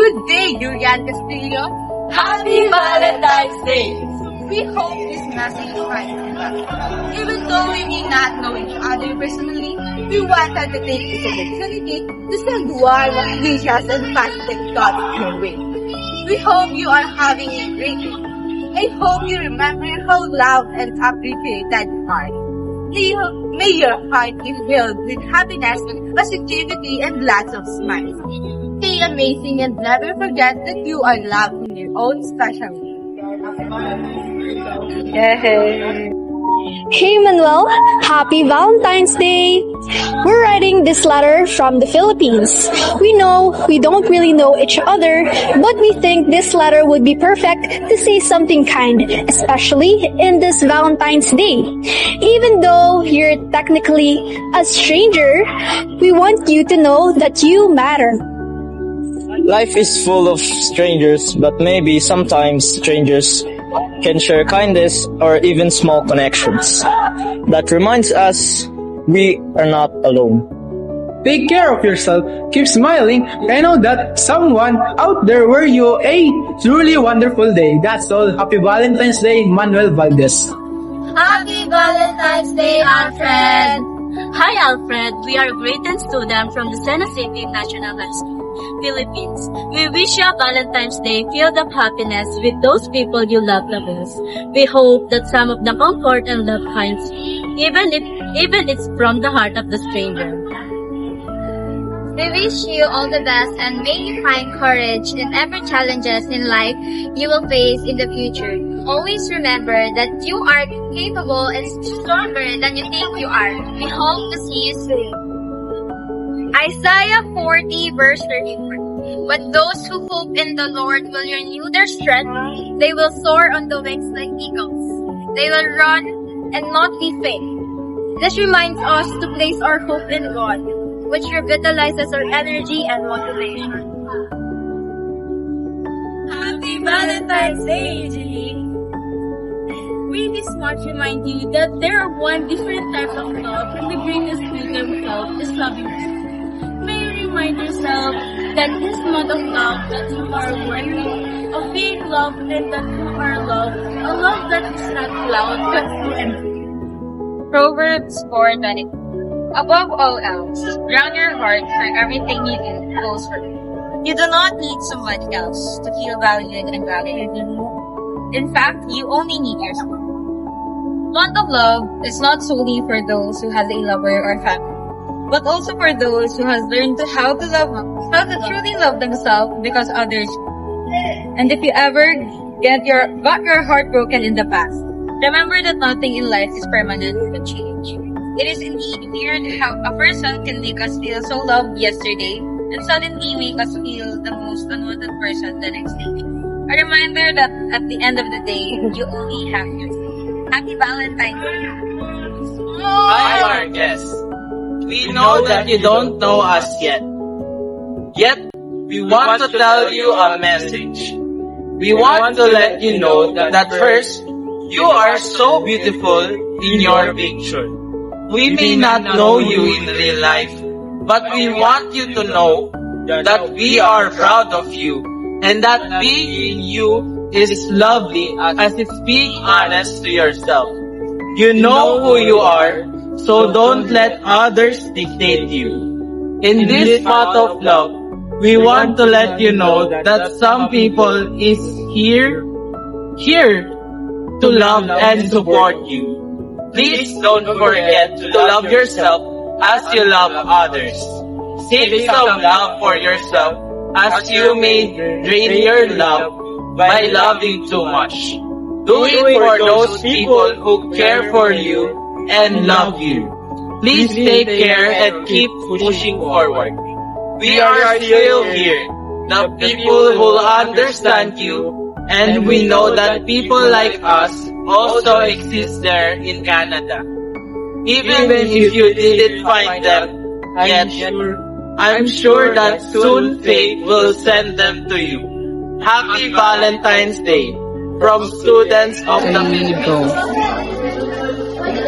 Good day, Julian Castillo. Happy Valentine's Day! We hope this message finds you. Even though we may not know each other personally, we wanted to take this opportunity to send warm wishes and positive thoughts your way. We hope you are having a great day. I hope you remember how loved and appreciated you are. May your heart be filled with happiness, positivity, and lots of smiles. Stay amazing and never forget that you are loved in your own special way. Hey Manuel, happy Valentine's Day! We're writing this letter from the Philippines. We know we don't really know each other, but we think this letter would be perfect to say something kind, especially in this Valentine's Day. Even though you're technically a stranger, we want you to know that you matter. Life is full of strangers, but maybe sometimes strangers can share kindness or even small connections. That reminds us we are not alone. Take care of yourself, keep smiling, and know that someone out there were you a truly wonderful day. That's all. Happy Valentine's Day, Manuel Valdez. Happy Valentine's Day, Alfred! Hi, Alfred. We are great students from the Sena City National High School, Philippines. We wish you a Valentine's Day filled of happiness with those people you love the most. We hope that some of the comfort and love finds you, even it's from the heart of the stranger. We wish you all the best and may you find courage in every challenges in life you will face in the future. Always remember that you are capable and stronger than you think you are. We hope to see you soon. Isaiah 40 verse 34. But those who hope in the Lord will renew their strength. They will soar on the wings like eagles. They will run and not be faint. This reminds us to place our hope in God, which revitalizes our energy and motivation. Happy Valentine's Day, Julie! We this much remind you that there are one different type of love and the greatest freedom of love is loving yourself. May you remind yourself that this month of love that you are worthy of being loved and that you are loved, a love that is not loud but true and true. Proverbs 4:22. Above all else, ground your heart for everything you do goes for you. You do not need someone else to feel valued and valued. In fact, you only need yourself. Month of love is not solely for those who has a lover or family, but also for those who has learned how to truly love themselves because others. And if you ever got your heart broken in the past, remember that nothing in life is permanent but change. It is indeed weird how a person can make us feel so loved yesterday and suddenly make us feel the most unwanted person the next day. A reminder that at the end of the day, you only have yourself. Happy Valentine's Day! Hi, Marquez. We know that you don't know us yet. Yet, we want to tell you a message. We want to let you know that first, you are so beautiful in your picture. We may not know you in real life, but we want you to know that we are proud of you and that being you is lovely as it's being honest to yourself. You know who you are, so don't let others dictate you. In this month of love, we want to let you know that some people is here to love and support you. Please don't forget to love yourself as you love others. Save some love for yourself as you may drain your love by loving too much. Do it for those people who care for you and love you. Please take care and keep pushing forward. We are still here, the people who will understand you, and we know that people like us also exist there in Canada. Even if you didn't find them yet, I'm sure that soon fate will send them to you. Happy Valentine's Day from students of the Philippines.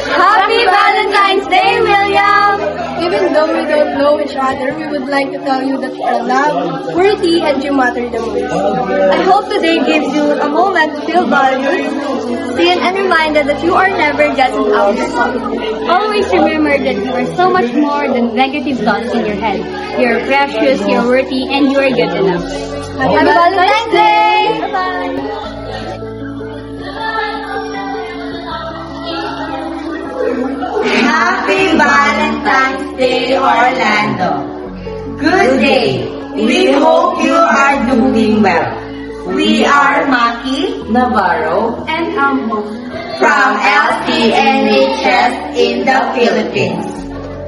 Happy Valentine's Day, William! Even though we don't know each other, we would like to tell you that you are loved, worthy, and you matter the most. I hope today gives you a moment to feel valued, seen, and reminded that you are never just an outcome. Always remember that you are so much more than negative thoughts in your head. You are precious, you are worthy, and you are good enough. Happy Valentine's Day! Bye-bye! Happy Valentine's Day, Orlando. Good day. We hope you are doing well. We are Maki Navarro And Ambo. from LCNHS in the Philippines.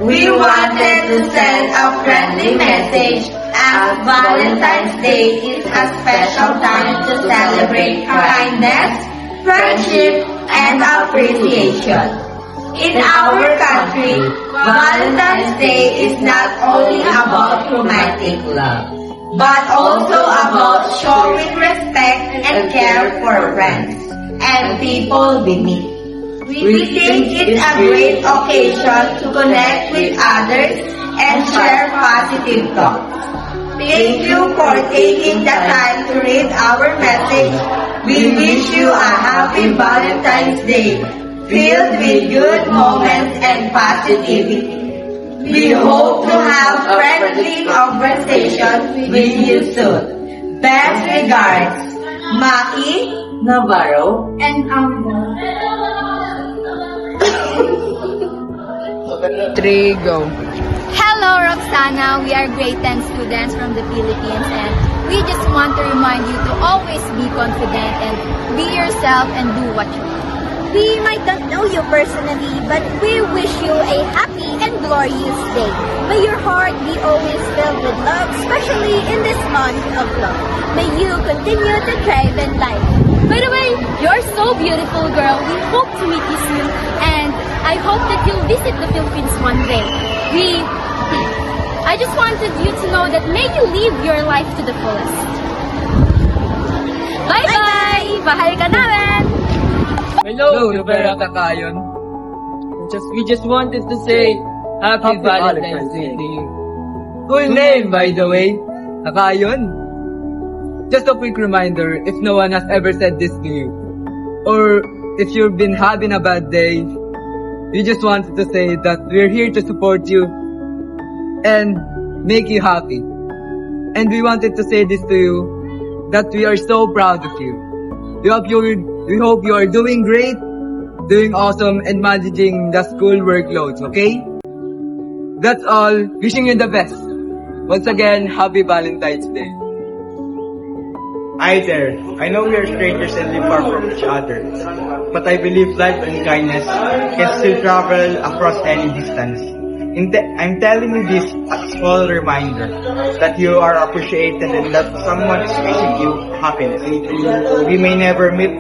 We wanted to send a friendly message as Valentine's Day is a special time to celebrate kindness, friendship, and appreciation. In our country, Valentine's Day is not only about romantic love, but also about showing respect and care for friends and people we meet. We think it's a great occasion to connect with others and share positive thoughts. Thank you for taking the time to read our message. We wish you a happy Valentine's Day, filled with good moments and positivity. We hope to have friendly conversation with you soon. Best regards, Maki Navarro And Ambo. Hello, Roxana. We are grade 10 students from the Philippines, and we just want to remind you to always be confident and be yourself and do what you want. We might not know you personally, but we wish you a happy and glorious day. May your heart be always filled with love, especially in this month of love. May you continue to thrive in life. By the way, you're so beautiful, girl. We hope to meet you soon, and I hope that you'll visit the Philippines one day. I just wanted you to know that may you live your life to the fullest. Bye-bye! Mahal ka namin! Hello, Rivera Kakayon. We just wanted to say Happy Valentine's Day to you. Full name, by the way, Kakayon. Just a quick reminder, if no one has ever said this to you, or if you've been having a bad day, we just wanted to say that we're here to support you and make you happy. And we wanted to say this to you, that we are so proud of you. We hope you are doing great, doing awesome, and managing the school workloads, okay? That's all. Wishing you the best. Once again, Happy Valentine's Day. Hi there. I know we are strangers and live far from each other, but I believe life and kindness can still travel across any distance. I'm telling you this as a small reminder that you are appreciated and that someone is wishing you happiness. We may never meet,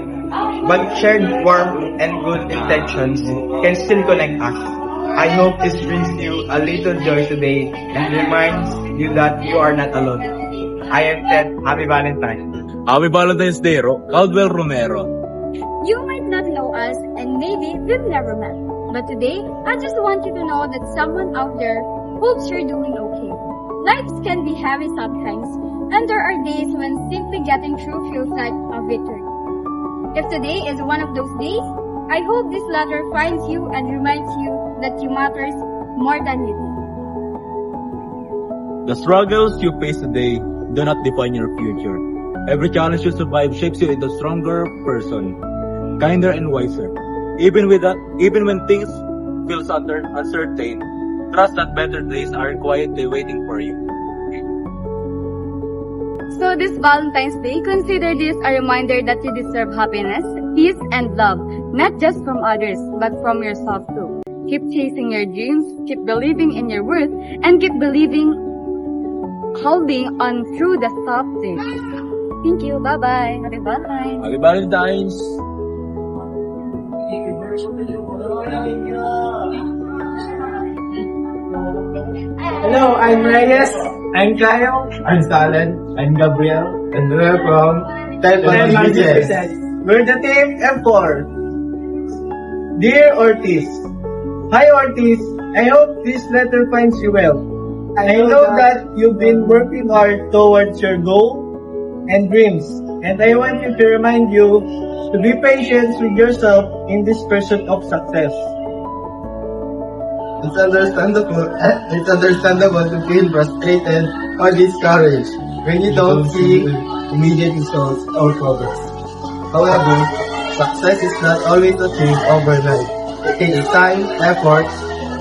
but shared warmth and good intentions can still connect us. I hope this brings you a little joy today and reminds you that you are not alone. I am Ted. Happy Valentine's. Happy Valentine's Day, Caldwell Romero. You might not know us, and maybe we've never met. But today, I just want you to know that someone out there hopes you're doing okay. Lives can be heavy sometimes, and there are days when simply getting through feels like a victory. If today is one of those days, I hope this letter finds you and reminds you that you matters more than you think. The struggles you face today do not define your future. Every challenge you survive shapes you into a stronger person, kinder and wiser. Even when things feel uncertain, trust that better days are quietly waiting for you. So this Valentine's Day, consider this a reminder that you deserve happiness, peace, and love, not just from others, but from yourself too. Keep chasing your dreams, keep believing in your worth, and keep holding on through the tough days. Thank you. Bye-bye. Happy Valentine's. Happy Valentine's! Hello, I'm Reyes. I'm Kyle. I'm Salen. I'm Gabriel. And we're from Telcon Business. We're the team M4. Dear Ortiz. Hi Ortiz. I hope this letter finds you well. I know that you've been working hard towards your goal and dreams, and I want you to remind you to be patient with yourself in this pursuit of success. It's understandable to feel frustrated or discouraged when you don't see immediate results or progress. However, success is not always achieved overnight. It takes time, effort,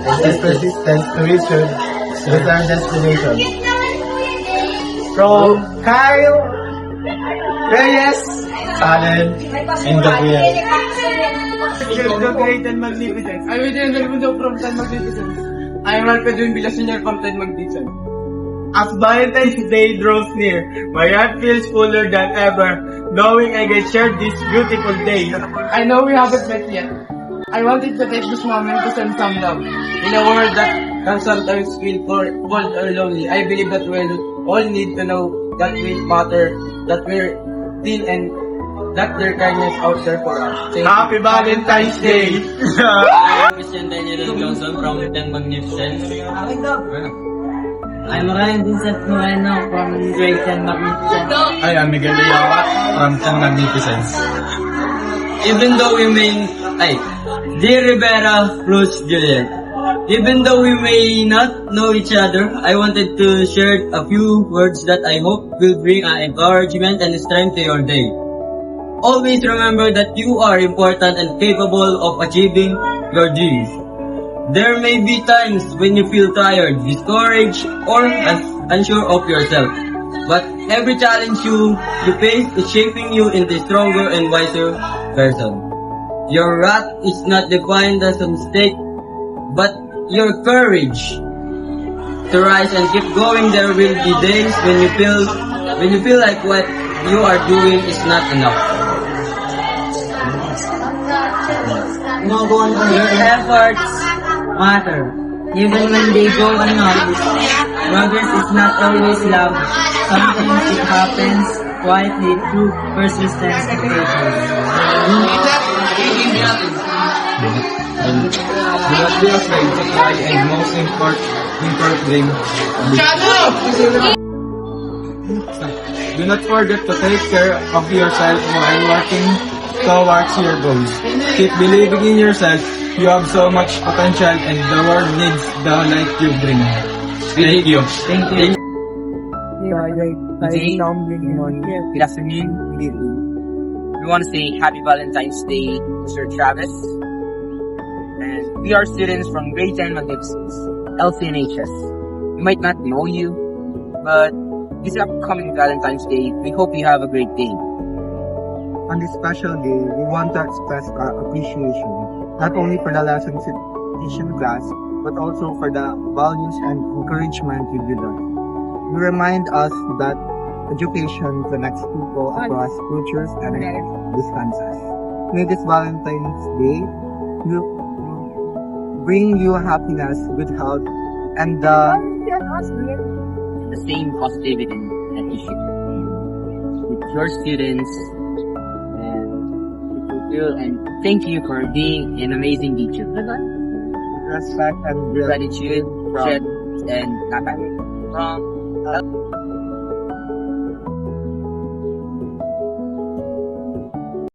and persistence to reach your desired destination. From Kyle Reyes, Allen, and Gabriel. the great and magnificent. I will then Raimundo from Tan Magnificent. I am Alpedun Villaseñor from Tan Magnificent. As Valentine's Day draws near, my heart feels fuller than ever, knowing I can share this beautiful day. I know we haven't met yet. I wanted to take this moment to send some love. In a world that can sometimes feel cold or lonely, I believe that we all need to know that we matter, that we're thin, and that there's kindness out there for us. Happy Valentine's Day! I'm Christian Daniel Johnson from Tan Magnificent. I'm Ryan Vincent Moreno from Great Tan Magnificent. I am Miguel Ayawa from Tan Magnificent. Even though we may... Dear Rivera plus Juliet, even though we may not know each other, I wanted to share a few words that I hope will bring encouragement and strength to your day. Always remember that you are important and capable of achieving your dreams. There may be times when you feel tired, discouraged, or unsure of yourself. But every challenge you face is shaping you into a stronger and wiser person. Your wrath is not defined as a mistake, but your courage to rise and keep going. There will be days when you feel like what you are doing is not enough. Your efforts matter, even when they go unnoticed. Progress is not always loud. Sometimes it happens quietly through persistence and patience. And do not be afraid to try, and most importantly, do not forget to take care of yourself while working towards your goals. Keep believing in yourself. You have so much potential, and the world needs the light you bring. Thank you. Thank you. Good afternoon. Good evening. We want to say Happy Valentine's Day, Mr. Travis. And we are students from Grade 10 Magnificence, LCNHS. We might not know you, but this upcoming Valentine's Day, we hope you have a great day. On this special day, we want to express our appreciation, not only for the lessons you teach in class, but also for the values and encouragement you give us. You remind us that education connects people across cultures and distances. May this Valentine's Day bring you happiness, good health, and The same positivity that you share with your students, and thank you for being an amazing teacher. respect and Gratitude, and Nathan.